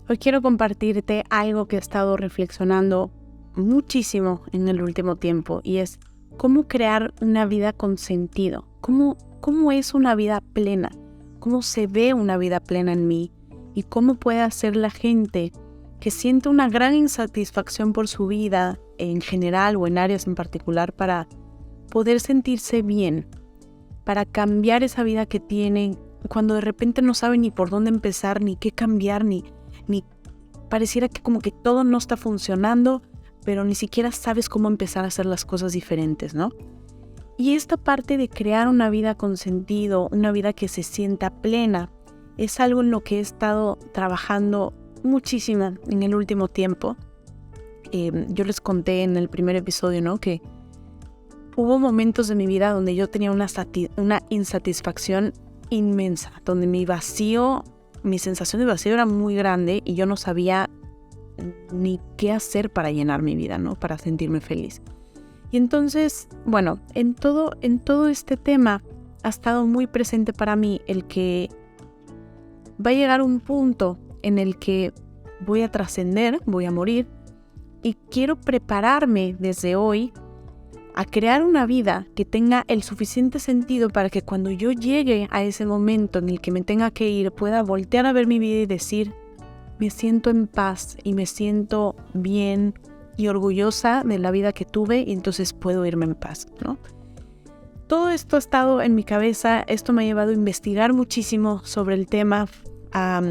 Hoy quiero compartirte algo que he estado reflexionando muchísimo en el último tiempo y es cómo crear una vida con sentido. ¿Cómo es una vida plena? ¿Cómo se ve una vida plena en mí? ¿Y cómo puede hacer la gente que siente una gran insatisfacción por su vida en general o en áreas en particular para poder sentirse bien, para cambiar esa vida que tienen cuando de repente no saben ni por dónde empezar, ni qué cambiar, ni pareciera que como que todo no está funcionando, pero ni siquiera sabes cómo empezar a hacer las cosas diferentes, ¿no? Y esta parte de crear una vida con sentido, una vida que se sienta plena, es algo en lo que he estado trabajando muchísimo en el último tiempo. Yo les conté en el primer episodio, ¿no?, que hubo momentos de mi vida donde yo tenía una insatisfacción inmensa, donde mi sensación de vacío era muy grande y yo no sabía ni qué hacer para llenar mi vida, ¿no?, para sentirme feliz. Y entonces, bueno, en todo este tema ha estado muy presente para mí el que va a llegar un punto en el que voy a trascender, voy a morir, y quiero prepararme desde hoy a crear una vida que tenga el suficiente sentido para que cuando yo llegue a ese momento en el que me tenga que ir, pueda voltear a ver mi vida y decir, me siento en paz y me siento bien y orgullosa de la vida que tuve y entonces puedo irme en paz, ¿no? Todo esto ha estado en mi cabeza, esto me ha llevado a investigar muchísimo sobre el tema, a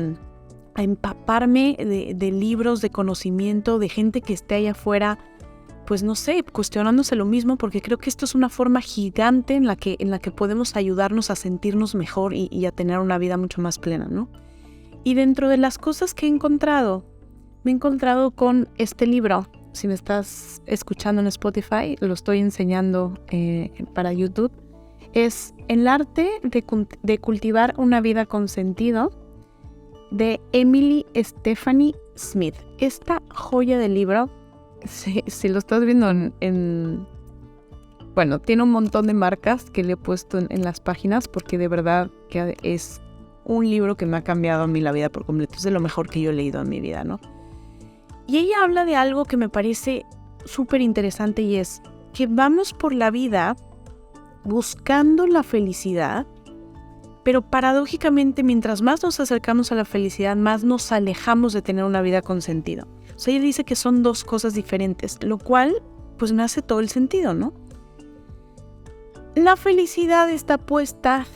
empaparme de libros, de conocimiento, de gente que esté allá afuera, pues no sé, cuestionándose lo mismo, porque creo que esto es una forma gigante en la que podemos ayudarnos a sentirnos mejor y a tener una vida mucho más plena, ¿no? Y dentro de las cosas que he encontrado, me he encontrado con este libro. Si me estás escuchando en Spotify, lo estoy enseñando para YouTube. Es El arte de cultivar una vida con sentido, de Emily Stephanie Smith. Esta joya de libro, si lo estás viendo bueno, tiene un montón de marcas que le he puesto en las páginas porque de verdad que es un libro que me ha cambiado a mí la vida por completo. Es de lo mejor que yo he leído en mi vida, ¿no? Y ella habla de algo que me parece súper interesante y es que vamos por la vida buscando la felicidad, pero paradójicamente mientras más nos acercamos a la felicidad, más nos alejamos de tener una vida con sentido. O sea, ella dice que son dos cosas diferentes, lo cual pues me hace todo el sentido, ¿no? La felicidad está puesta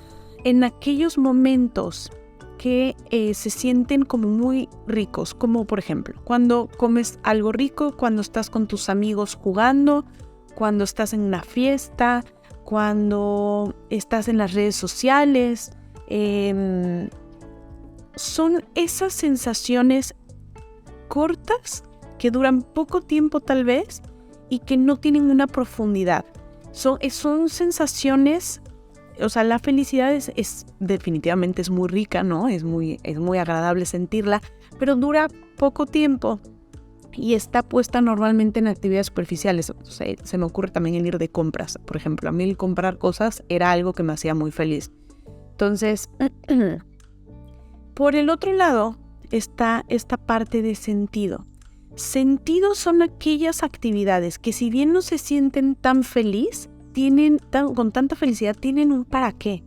en aquellos momentos que se sienten como muy ricos, como por ejemplo, cuando comes algo rico, cuando estás con tus amigos jugando, cuando estás en una fiesta, cuando estás en las redes sociales. Son esas sensaciones cortas que duran poco tiempo tal vez y que no tienen una profundidad. Son sensaciones. O sea, la felicidad es definitivamente es muy rica, ¿no? Es muy agradable sentirla, pero dura poco tiempo y está puesta normalmente en actividades superficiales. O sea, se me ocurre también el ir de compras, por ejemplo. A mí el comprar cosas era algo que me hacía muy feliz. Entonces, por el otro lado está esta parte de sentido. Sentido son aquellas actividades que si bien no se sienten tan feliz, con tanta felicidad, tienen un para qué.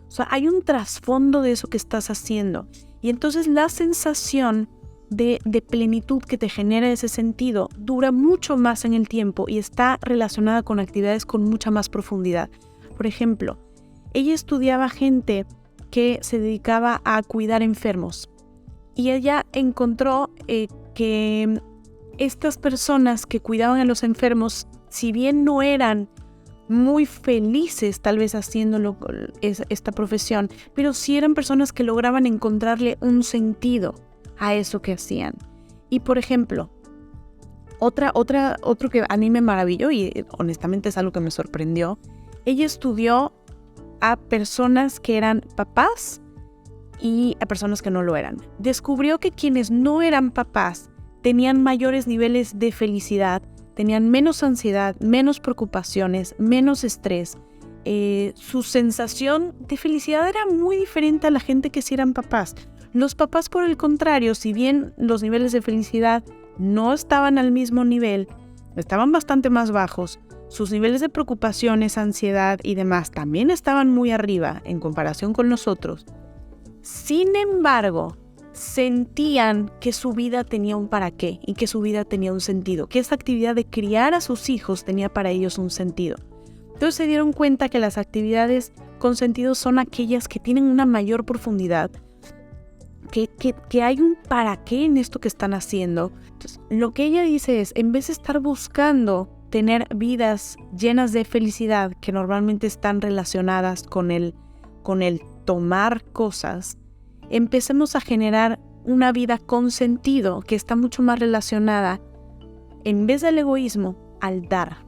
O sea, hay un trasfondo de eso que estás haciendo. Y entonces la sensación de plenitud que te genera ese sentido dura mucho más en el tiempo y está relacionada con actividades con mucha más profundidad. Por ejemplo, ella estudiaba gente que se dedicaba a cuidar enfermos. Y ella encontró que estas personas que cuidaban a los enfermos, si bien no eran muy felices tal vez haciéndolo esta profesión, pero sí eran personas que lograban encontrarle un sentido a eso que hacían. Y por ejemplo, otro que a mí me maravilló y honestamente es algo que me sorprendió, ella estudió a personas que eran papás y a personas que no lo eran. Descubrió que quienes no eran papás tenían mayores niveles de felicidad, tenían menos ansiedad, menos preocupaciones, menos estrés. Su sensación de felicidad era muy diferente a la gente que sí eran papás. Los papás, por el contrario, si bien los niveles de felicidad no estaban al mismo nivel, estaban bastante más bajos, sus niveles de preocupaciones, ansiedad y demás también estaban muy arriba en comparación con nosotros. Sin embargo, sentían que su vida tenía un para qué y que su vida tenía un sentido, que esa actividad de criar a sus hijos tenía para ellos un sentido. Entonces se dieron cuenta que las actividades con sentido son aquellas que tienen una mayor profundidad, que hay un para qué en esto que están haciendo. Entonces, lo que ella dice es, en vez de estar buscando tener vidas llenas de felicidad, que normalmente están relacionadas con el tomar cosas, empecemos a generar una vida con sentido, que está mucho más relacionada, en vez del egoísmo, al dar.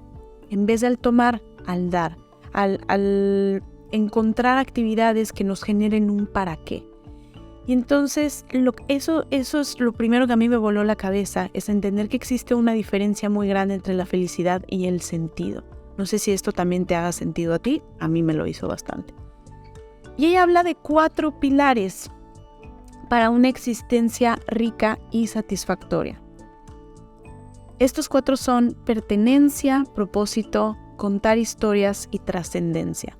En vez del tomar, al dar. Al encontrar actividades que nos generen un para qué. Y entonces eso es lo primero que a mí me voló la cabeza, es entender que existe una diferencia muy grande entre la felicidad y el sentido. No sé si esto también te haga sentido a ti, a mí me lo hizo bastante. Y ella habla de 4 pilares para una existencia rica y satisfactoria. Estos 4 son pertenencia, propósito, contar historias y trascendencia.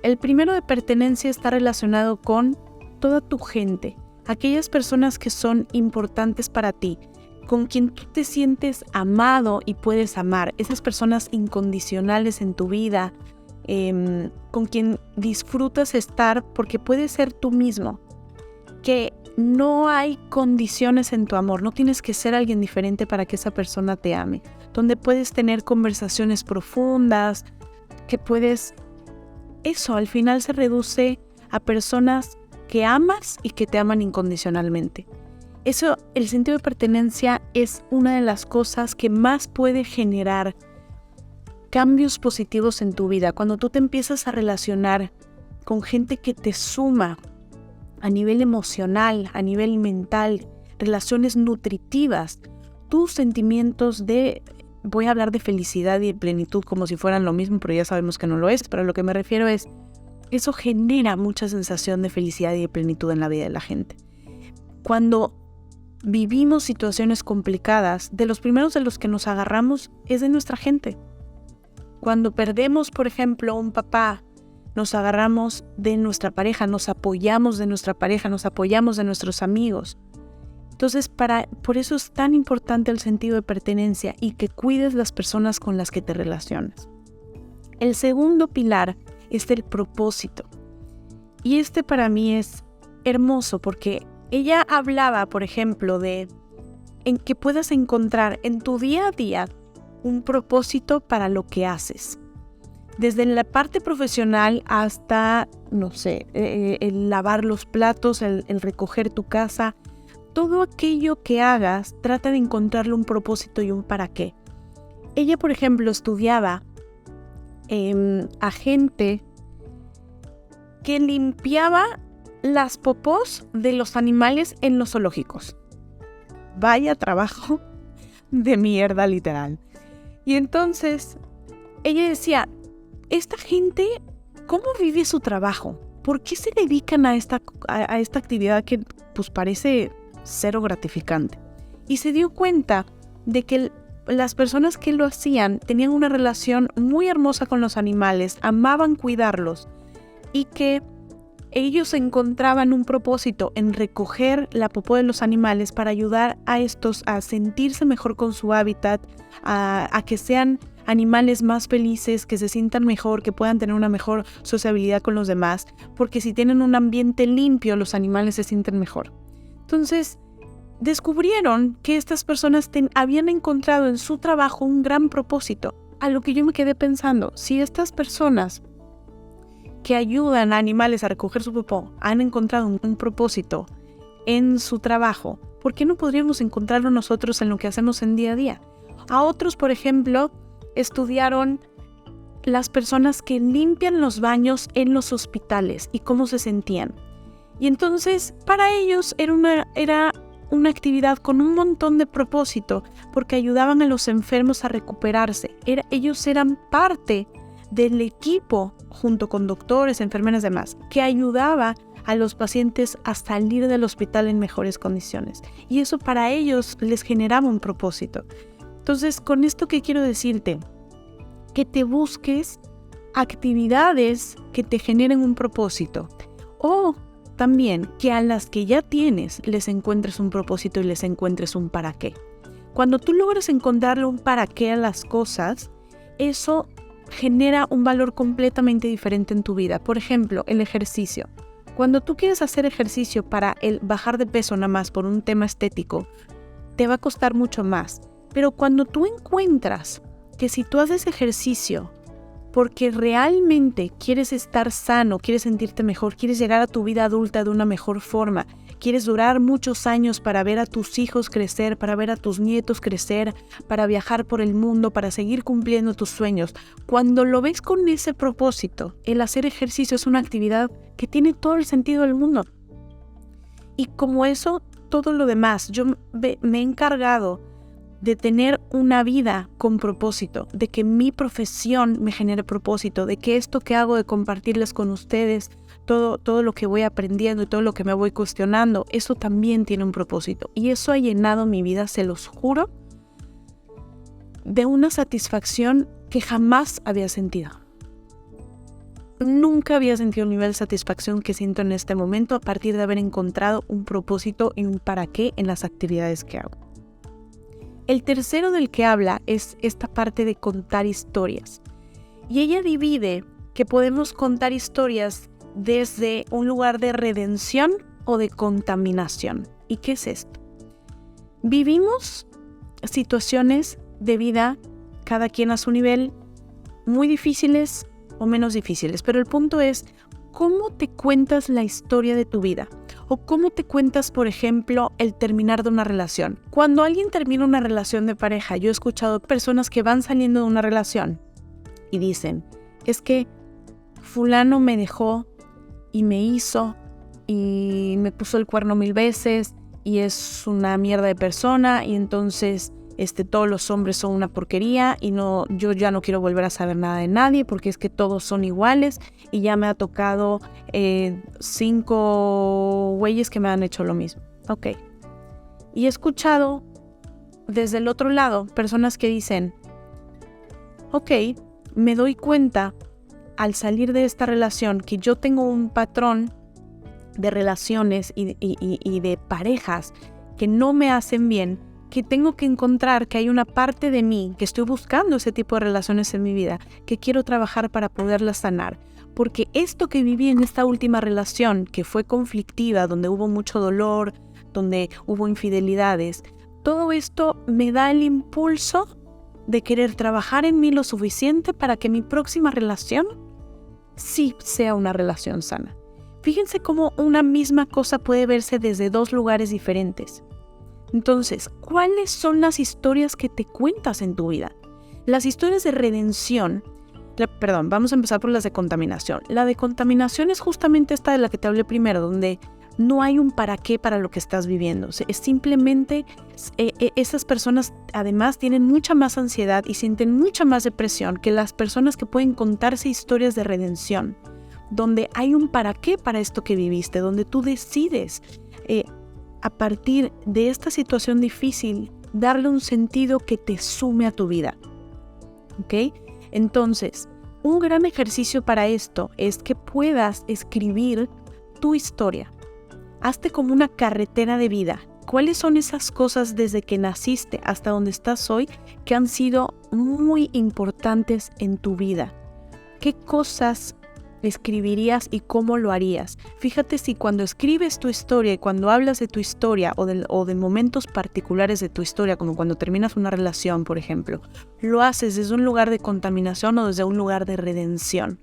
El primero de pertenencia está relacionado con toda tu gente, aquellas personas que son importantes para ti, con quien tú te sientes amado y puedes amar, esas personas incondicionales en tu vida, con quien disfrutas estar porque puedes ser tú mismo, que no hay condiciones en tu amor, no tienes que ser alguien diferente para que esa persona te ame, donde puedes tener conversaciones profundas, que puedes... Eso al final se reduce a personas que amas y que te aman incondicionalmente. Eso, el sentido de pertenencia es una de las cosas que más puede generar cambios positivos en tu vida. Cuando tú te empiezas a relacionar con gente que te suma a nivel emocional, a nivel mental, relaciones nutritivas, tus sentimientos de, voy a hablar de felicidad y de plenitud como si fueran lo mismo, pero ya sabemos que no lo es, pero a lo que me refiero es, eso genera mucha sensación de felicidad y de plenitud en la vida de la gente. Cuando vivimos situaciones complicadas, de los primeros de los que nos agarramos es de nuestra gente. Cuando perdemos, por ejemplo, un papá, nos agarramos de nuestra pareja, nos apoyamos de nuestra pareja, nos apoyamos de nuestros amigos. Entonces, por eso es tan importante el sentido de pertenencia y que cuides las personas con las que te relacionas. El segundo pilar es el propósito. Y este para mí es hermoso porque ella hablaba, por ejemplo, de en que puedas encontrar en tu día a día un propósito para lo que haces. Desde la parte profesional hasta, no sé, el lavar los platos, el recoger tu casa. Todo aquello que hagas, trata de encontrarle un propósito y un para qué. Ella, por ejemplo, estudiaba a gente que limpiaba las popós de los animales en los zoológicos. Vaya trabajo de mierda, literal. Y entonces ella decía, esta gente, ¿cómo vive su trabajo? ¿Por qué se dedican a esta actividad que pues parece cero gratificante? Y se dio cuenta de que las personas que lo hacían tenían una relación muy hermosa con los animales, amaban cuidarlos y que ellos encontraban un propósito en recoger la popó de los animales para ayudar a estos a sentirse mejor con su hábitat, a que sean animales más felices, que se sientan mejor, que puedan tener una mejor sociabilidad con los demás, porque si tienen un ambiente limpio, los animales se sienten mejor. Entonces, descubrieron que estas personas habían encontrado en su trabajo un gran propósito, a lo que yo me quedé pensando, si estas personas que ayudan a animales a recoger su popó han encontrado un propósito en su trabajo, ¿por qué no podríamos encontrarlo nosotros en lo que hacemos en día a día? A otros, por ejemplo, estudiaron las personas que limpian los baños en los hospitales y cómo se sentían. Y entonces, para ellos era una actividad con un montón de propósito, porque ayudaban a los enfermos a recuperarse. Ellos eran parte del equipo, junto con doctores, enfermeras y demás, que ayudaba a los pacientes a salir del hospital en mejores condiciones. Y eso para ellos les generaba un propósito. Entonces, con esto, ¿qué quiero decirte? Que te busques actividades que te generen un propósito. O también que a las que ya tienes les encuentres un propósito y les encuentres un para qué. Cuando tú logras encontrarle un para qué a las cosas, eso genera un valor completamente diferente en tu vida. Por ejemplo, el ejercicio. Cuando tú quieres hacer ejercicio para el bajar de peso nada más por un tema estético, te va a costar mucho más. Pero cuando tú encuentras que si tú haces ejercicio porque realmente quieres estar sano, quieres sentirte mejor, quieres llegar a tu vida adulta de una mejor forma, quieres durar muchos años para ver a tus hijos crecer, para ver a tus nietos crecer, para viajar por el mundo, para seguir cumpliendo tus sueños. Cuando lo ves con ese propósito, el hacer ejercicio es una actividad que tiene todo el sentido del mundo. Y como eso, todo lo demás, yo me he encargado de tener una vida con propósito, de que mi profesión me genere propósito, de que esto que hago de compartirles con ustedes, todo lo que voy aprendiendo y todo lo que me voy cuestionando, eso también tiene un propósito. Y eso ha llenado mi vida, se los juro, de una satisfacción que jamás había sentido. Nunca había sentido el nivel de satisfacción que siento en este momento a partir de haber encontrado un propósito y un para qué en las actividades que hago. El tercero del que habla es esta parte de contar historias. Y ella divide que podemos contar historias desde un lugar de redención o de contaminación. ¿Y qué es esto? Vivimos situaciones de vida, cada quien a su nivel, muy difíciles o menos difíciles. Pero el punto es, ¿cómo te cuentas la historia de tu vida? O cómo te cuentas, por ejemplo, el terminar de una relación. Cuando alguien termina una relación de pareja, yo he escuchado personas que van saliendo de una relación y dicen, es que fulano me dejó y me hizo y me puso el cuerno 1000 veces y es una mierda de persona y entonces todos los hombres son una porquería y yo ya no quiero volver a saber nada de nadie porque es que todos son iguales y ya me ha tocado 5 güeyes que me han hecho lo mismo. Ok. Y he escuchado desde el otro lado personas que dicen, ok, me doy cuenta al salir de esta relación que yo tengo un patrón de relaciones y de parejas que no me hacen bien, que tengo que encontrar que hay una parte de mí que estoy buscando ese tipo de relaciones en mi vida, que quiero trabajar para poderlas sanar. Porque esto que viví en esta última relación, que fue conflictiva, donde hubo mucho dolor, donde hubo infidelidades, todo esto me da el impulso de querer trabajar en mí lo suficiente para que mi próxima relación sí sea una relación sana. Fíjense cómo una misma cosa puede verse desde 2 lugares diferentes. Entonces, ¿cuáles son las historias que te cuentas en tu vida? Las historias de redención, vamos a empezar por las de contaminación. La de contaminación es justamente esta de la que te hablé primero, donde no hay un para qué para lo que estás viviendo. Es simplemente, esas personas además tienen mucha más ansiedad y sienten mucha más depresión que las personas que pueden contarse historias de redención, donde hay un para qué para esto que viviste, donde tú decides a partir de esta situación difícil, darle un sentido que te sume a tu vida. ¿Ok? Entonces, un gran ejercicio para esto es que puedas escribir tu historia. Hazte como una carretera de vida. ¿Cuáles son esas cosas desde que naciste hasta donde estás hoy que han sido muy importantes en tu vida? ¿Qué cosas escribirías y cómo lo harías? Fíjate si cuando escribes tu historia y cuando hablas de tu historia o de momentos particulares de tu historia, como cuando terminas una relación, por ejemplo, lo haces desde un lugar de contaminación o desde un lugar de redención.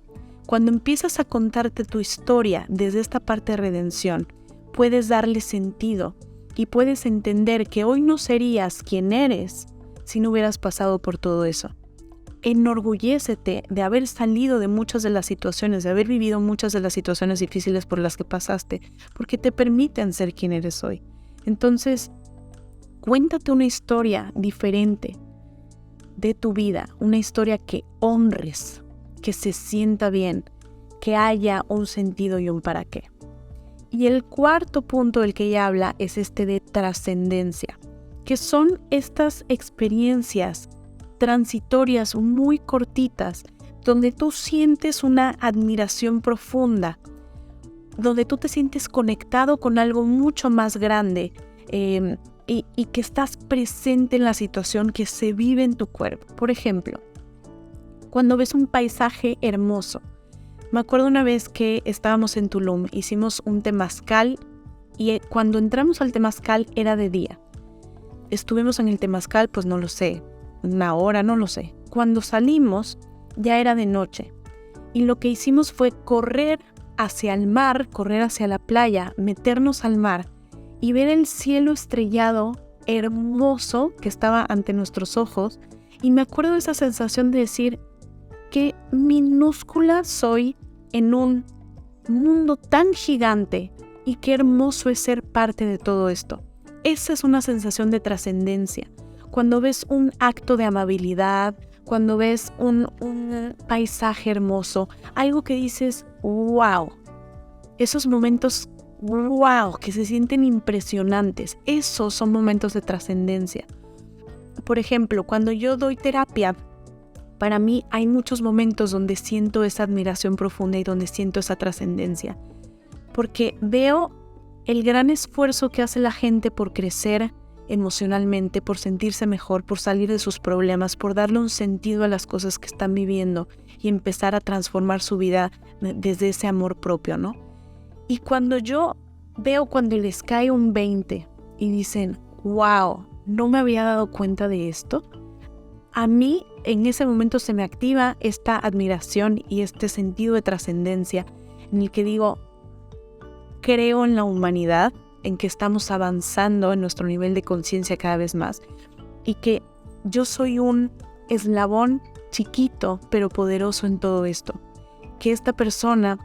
Cuando empiezas a contarte tu historia desde esta parte de redención, puedes darle sentido y puedes entender que hoy no serías quien eres si no hubieras pasado por todo eso. Enorgullécete de haber salido de muchas de las situaciones, de haber vivido muchas de las situaciones difíciles por las que pasaste, porque te permiten ser quien eres hoy. Entonces, cuéntate una historia diferente de tu vida, una historia que honres, que se sienta bien, que haya un sentido y un para qué. Y el cuarto punto del que ella habla es este de trascendencia, que son estas experiencias transitorias muy cortitas, donde tú sientes una admiración profunda, donde tú te sientes conectado con algo mucho más grande y que estás presente en la situación que se vive en tu cuerpo. Por ejemplo, cuando ves un paisaje hermoso. Me acuerdo una vez que estábamos en Tulum, hicimos un temazcal y cuando entramos al temazcal era de día. Estuvimos en el temazcal, pues no lo sé, una hora, no lo sé. Cuando salimos ya era de noche y lo que hicimos fue correr hacia el mar, correr hacia la playa, meternos al mar y ver el cielo estrellado hermoso que estaba ante nuestros ojos. Y me acuerdo de esa sensación de decir, qué minúscula soy en un mundo tan gigante y qué hermoso es ser parte de todo esto. Esa es una sensación de trascendencia. Cuando ves un acto de amabilidad, cuando ves un paisaje hermoso, algo que dices, wow, esos momentos, wow, que se sienten impresionantes, esos son momentos de trascendencia. Por ejemplo, cuando yo doy terapia, para mí hay muchos momentos donde siento esa admiración profunda y donde siento esa trascendencia, porque veo el gran esfuerzo que hace la gente por crecer emocionalmente, por sentirse mejor, por salir de sus problemas, por darle un sentido a las cosas que están viviendo y empezar a transformar su vida desde ese amor propio, ¿no? Y cuando yo veo cuando les cae un 20 y dicen, wow, no me había dado cuenta de esto, a mí en ese momento se me activa esta admiración y este sentido de trascendencia en el que digo, creo en la humanidad, en que estamos avanzando en nuestro nivel de conciencia cada vez más y que yo soy un eslabón chiquito pero poderoso en todo esto. Que esta persona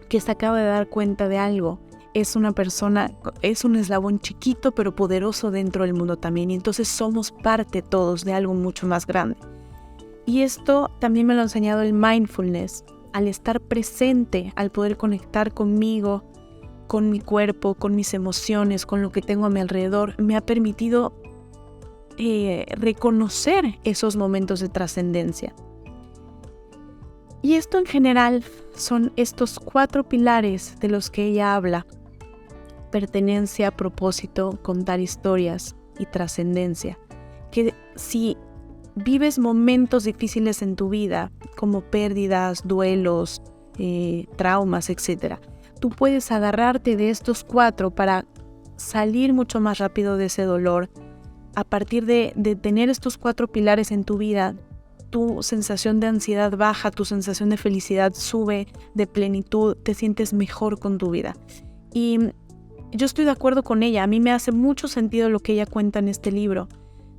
que se acaba de dar cuenta de algo es una persona, es un eslabón chiquito pero poderoso dentro del mundo también, y entonces somos parte todos de algo mucho más grande. Y esto también me lo ha enseñado el mindfulness, al estar presente, al poder conectar conmigo, con mi cuerpo, con mis emociones, con lo que tengo a mi alrededor, me ha permitido reconocer esos momentos de trascendencia. Y esto en general son estos 4 pilares de los que ella habla: pertenencia, propósito, contar historias y trascendencia. Que si vives momentos difíciles en tu vida, como pérdidas, duelos, traumas, etc., tú puedes agarrarte de estos 4 para salir mucho más rápido de ese dolor. A partir de tener estos 4 pilares en tu vida, tu sensación de ansiedad baja, tu sensación de felicidad sube, de plenitud, te sientes mejor con tu vida. Y yo estoy de acuerdo con ella, a mí me hace mucho sentido lo que ella cuenta en este libro,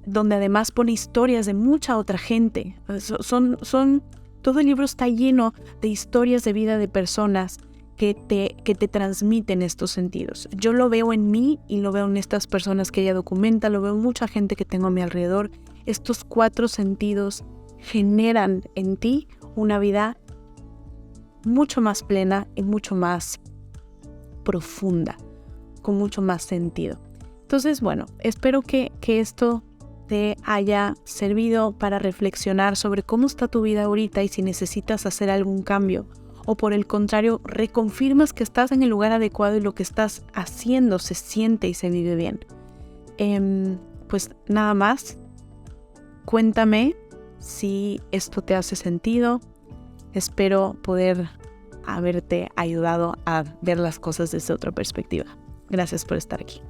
donde además pone historias de mucha otra gente. Todo el libro está lleno de historias de vida de personas que te transmiten estos sentidos. Yo lo veo en mí y lo veo en estas personas que ella documenta, lo veo en mucha gente que tengo a mi alrededor. Estos 4 sentidos generan en ti una vida mucho más plena y mucho más profunda, con mucho más sentido. Entonces, bueno, espero que esto te haya servido para reflexionar sobre cómo está tu vida ahorita y si necesitas hacer algún cambio, o por el contrario, reconfirmas que estás en el lugar adecuado y lo que estás haciendo se siente y se vive bien. Pues nada más, cuéntame si esto te hace sentido. Espero poder haberte ayudado a ver las cosas desde otra perspectiva. Gracias por estar aquí.